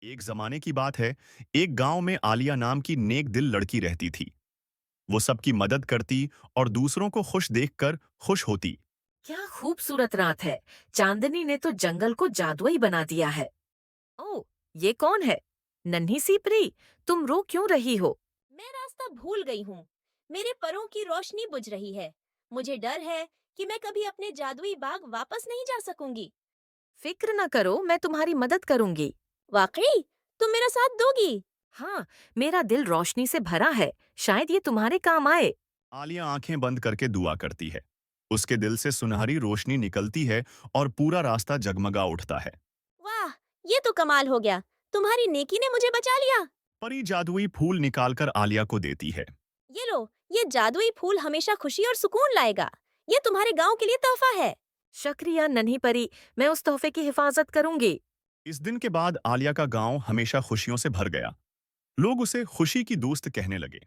एक जमाने की बात है। एक गांव में आलिया नाम की नेक दिल लड़की रहती थी। वो सबकी मदद करती और दूसरों को खुश देखकर खुश होती। क्या खूबसूरत रात है। चांदनी ने तो जंगल को जादुई बना दिया है। ओह, ये कौन है? नन्ही सी प्री, तुम रो क्यों रही हो? मैं रास्ता भूल गई हूँ। मेरे परों की रोशनी बुझ रही है। मुझे डर है कि मैं कभी अपने जादुई बाग वापस नहीं जा सकूंगी। फिक्र न करो, मैं तुम्हारी मदद करूंगी। वाकई? तुम मेरा साथ दोगी? हाँ, मेरा दिल रोशनी से भरा है। शायद ये तुम्हारे काम आए। आलिया आंखें बंद करके दुआ करती है। उसके दिल से सुनहरी रोशनी निकलती है और पूरा रास्ता जगमगा उठता है। वाह, ये तो कमाल हो गया। तुम्हारी नेकी ने मुझे बचा लिया। परी जादुई फूल निकालकर आलिया को देती है। ये लो, ये जादुई फूल हमेशा खुशी और सुकून लाएगा। ये तुम्हारे गांव के लिए तोहफा है। शुक्रिया नन्ही परी, मैं उस तोहफे की हिफाजत करूंगी। इस दिन के बाद आलिया का गांव हमेशा खुशियों से भर गया। लोग उसे खुशी की दोस्त कहने लगे।